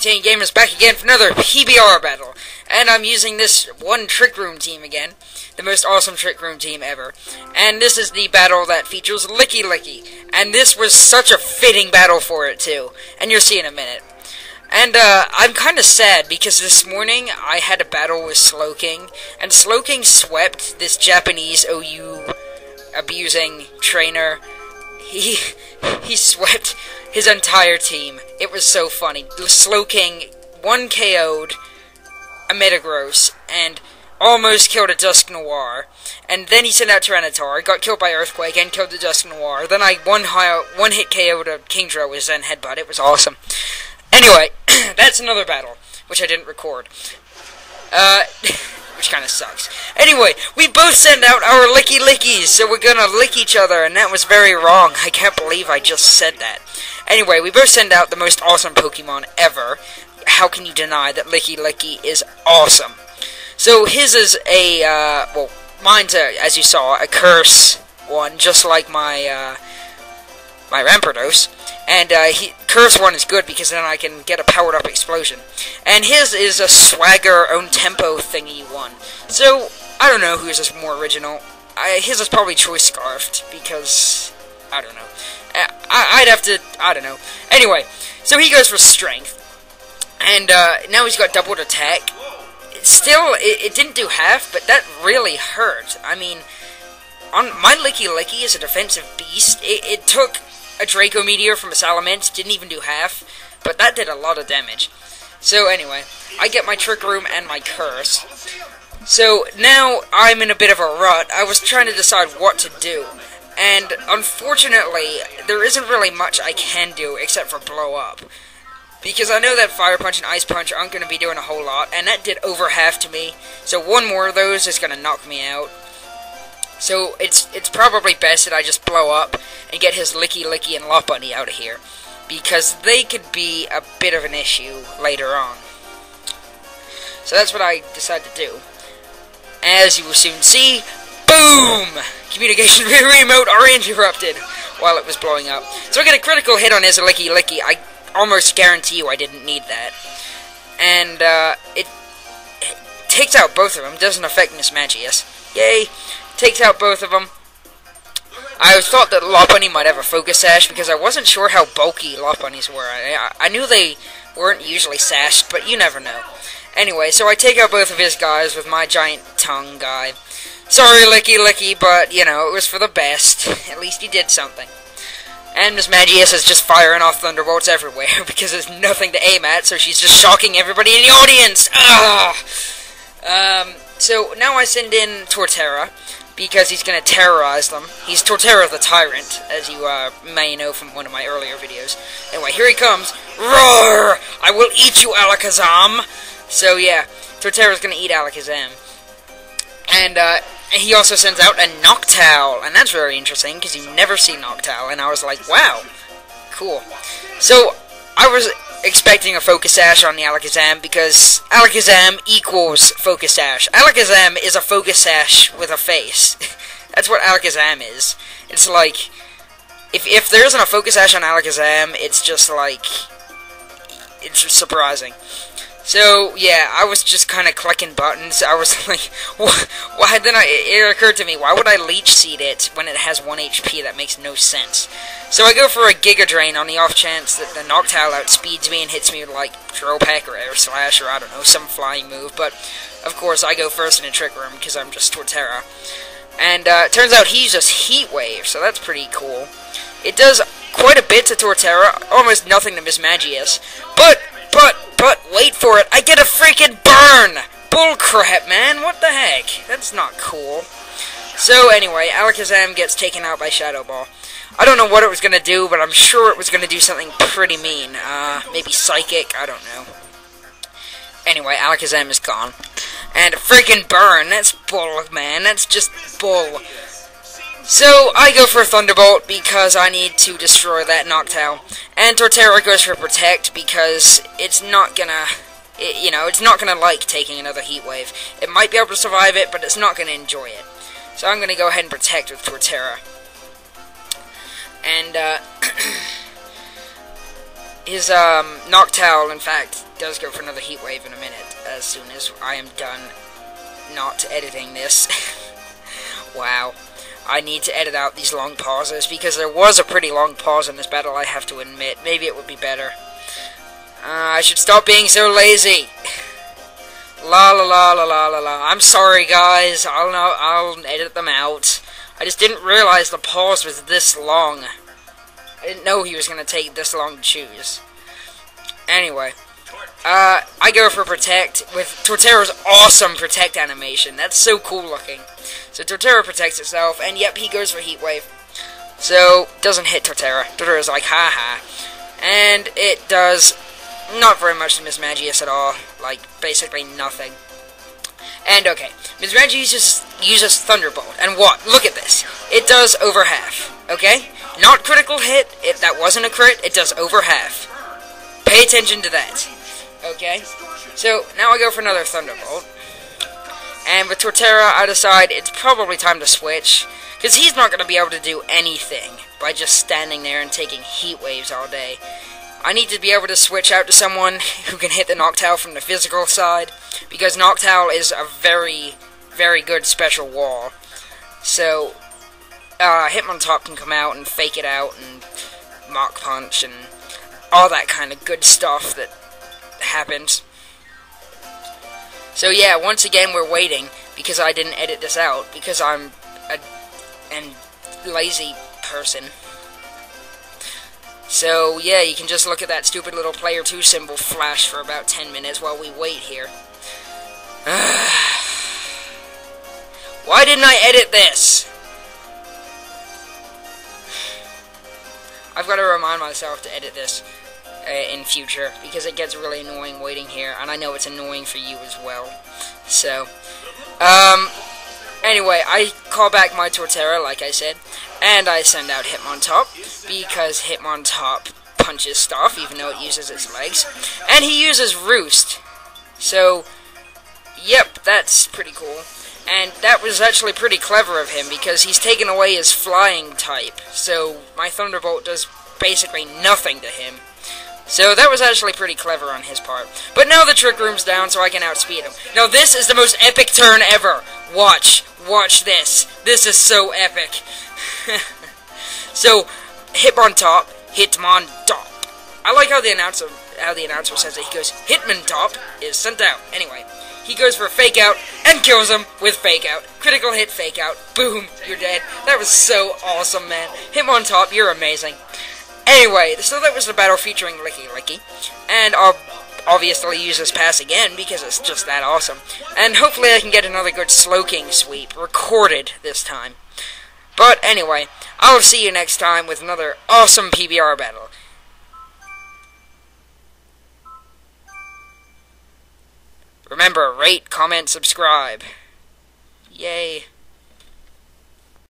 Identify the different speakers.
Speaker 1: Maintain Gamers back again for another PBR battle. And I'm using this one Trick Room team again. The most awesome Trick Room team ever. And this is the battle that features lickilicky. And this was such a fitting battle for it too. And you'll see in a minute. And I'm kind of sad because this morning I had a battle with Slowking. And Slowking swept this Japanese OU abusing trainer. He swept his entire team. It was so funny. Slowking 1-KO'd a Metagross and almost killed a Dusk Noir. And then he sent out Tyranitar, got killed by Earthquake, and killed the Dusk Noir. Then I one-hit KO'd a Kingdra with Zen Headbutt. It was awesome. Anyway, that's another battle, which I didn't record. Which kind of sucks. Anyway, we both send out our lickies, so we're gonna lick each other, and that was very wrong. I can't believe I just said that. Anyway, we both send out the most awesome Pokemon ever. How can you deny that lickilicky is awesome? So his is a, well, mine's, as you saw, a curse one, just like my Rampardos. And curse one is good because then I can get a powered up explosion. And his is a swagger own tempo thingy one. So I don't know whose is more original. His is probably choice scarfed because I don't know. I'd have to, I don't know. Anyway, so he goes for strength, and now he's got doubled attack. Still, it didn't do half, but that really hurt. I mean, on my lickilicky is a defensive beast. It took a Draco Meteor from a Salamence, didn't even do half, but that did a lot of damage. So anyway, I get my Trick Room and my Curse. So now I'm in a bit of a rut. I was trying to decide what to do, and unfortunately, there isn't really much I can do except for blow up. Because I know that Fire Punch and Ice Punch aren't going to be doing a whole lot, and that did over half to me. So one more of those is going to knock me out. So it's probably best that I just blow up and get his lickilicky and Lopunny out of here, because they could be a bit of an issue later on. So that's what I decided to do. As you will soon see, boom! Communication remote are interrupted while it was blowing up. So I get a critical hit on his lickilicky. I almost guarantee you I didn't need that. And it takes out both of them. Doesn't affect Miss Magius. Yay! Takes out both of them. I thought that Lopunny might have a Focus Sash because I wasn't sure how bulky Lopunnies were. I knew they weren't usually sashed, but you never know. Anyway, so I take out both of his guys with my giant tongue guy. Sorry, lickilicky, but, you know, it was for the best. At least he did something. And Miss Magius is just firing off Thunderbolts everywhere because there's nothing to aim at, so she's just shocking everybody in the audience. So now I send in Torterra because he's going to terrorize them. He's Torterra the Tyrant, as you may know from one of my earlier videos. Anyway, here he comes. Roar! I will eat you, Alakazam! So yeah, Torterra's going to eat Alakazam. And he also sends out a Noctowl, and that's very interesting because you never see Noctowl, and I was like, wow, cool. So I was expecting a Focus Sash on the Alakazam because Alakazam equals Focus Sash. Alakazam is a Focus Sash with a face. That's what Alakazam is. It's like, if there isn't a Focus Sash on Alakazam, it's just like, it's surprising. So, yeah, I was just kind of clicking buttons. I was like, why? Then it occurred to me, why would I Leech Seed it when it has 1 HP? That makes no sense. So I go for a Giga Drain on the off chance that the Noctowl outspeeds me and hits me with, like, Drill Peck or Air Slash or, I don't know, some flying move. But, of course, I go first in a Trick Room because I'm just Torterra. And turns out he's just Heat Wave, so that's pretty cool. It does quite a bit to Torterra, almost nothing to Miss Magius. But, wait for it, I get a freaking burn! Bullcrap, man, what the heck? That's not cool. So, anyway, Alakazam gets taken out by Shadow Ball. I don't know what it was going to do, but I'm sure it was going to do something pretty mean. Maybe Psychic, I don't know. Anyway, Alakazam is gone. And a freaking burn, that's bull, man, that's just bull. So, I go for Thunderbolt because I need to destroy that Noctowl. And Torterra goes for Protect because it's not gonna, it's not gonna like taking another Heat Wave. It might be able to survive it, but it's not gonna enjoy it. So I'm gonna go ahead and Protect with Torterra. And, his Noctowl, in fact, does go for another heat wave in a minute, as soon as I am done not editing this. Wow. I need to edit out these long pauses, because there was a pretty long pause in this battle, I have to admit. Maybe it would be better. I should stop being so lazy. La la la la la la la. I'm sorry, guys. I'll edit them out. I just didn't realize the pause was this long. I didn't know he was going to take this long to choose. Anyway, I go for Protect with Torterra's awesome Protect animation. That's so cool looking. So Torterra protects itself, and yep, he goes for Heat Wave. So, doesn't hit Torterra. Torterra's like, haha. And it does not very much to Miss Magius at all. Like, basically nothing. And okay, Miss Magius uses Thunderbolt. And what? Look at this. It does over half. Okay? Not critical hit. If that wasn't a crit, it does over half. Pay attention to that. Okay? So, now I go for another Thunderbolt. And with Torterra, I decide it's probably time to switch. Because he's not going to be able to do anything by just standing there and taking heat waves all day. I need to be able to switch out to someone who can hit the Noctowl from the physical side. Because Noctowl is a very, very good special wall. So, Hitmontop can come out and fake it out and Mach Punch and all that kind of good stuff that happens. So yeah, once again we're waiting, because I didn't edit this out, because I'm a lazy person. So yeah, you can just look at that stupid little player 2 symbol flash for about 10 minutes while we wait here. Why didn't I edit this? I've got to remind myself to edit this in future, because it gets really annoying waiting here, and I know it's annoying for you as well. So, anyway, I call back my Torterra, like I said, and I send out Hitmontop, because Hitmontop punches stuff, even though it uses its legs, and he uses Roost. So, yep, that's pretty cool. And that was actually pretty clever of him, because he's taken away his flying type, so my Thunderbolt does basically nothing to him. So that was actually pretty clever on his part. But now the Trick Room's down, so I can outspeed him. Now this is the most epic turn ever. Watch this. This is so epic. So, Hitmontop. I like how the announcer says it. He goes, Hitmontop is sent out. Anyway, he goes for a Fake Out and kills him with Fake Out. Critical hit, Fake Out. Boom, you're dead. That was so awesome, man. Hitmontop, you're amazing. Anyway, so that was the battle featuring Lickilicky, and I'll obviously use this pass again because it's just that awesome. And hopefully I can get another good Slowking sweep recorded this time. But anyway, I'll see you next time with another awesome PBR battle. Remember, rate, comment, subscribe. Yay.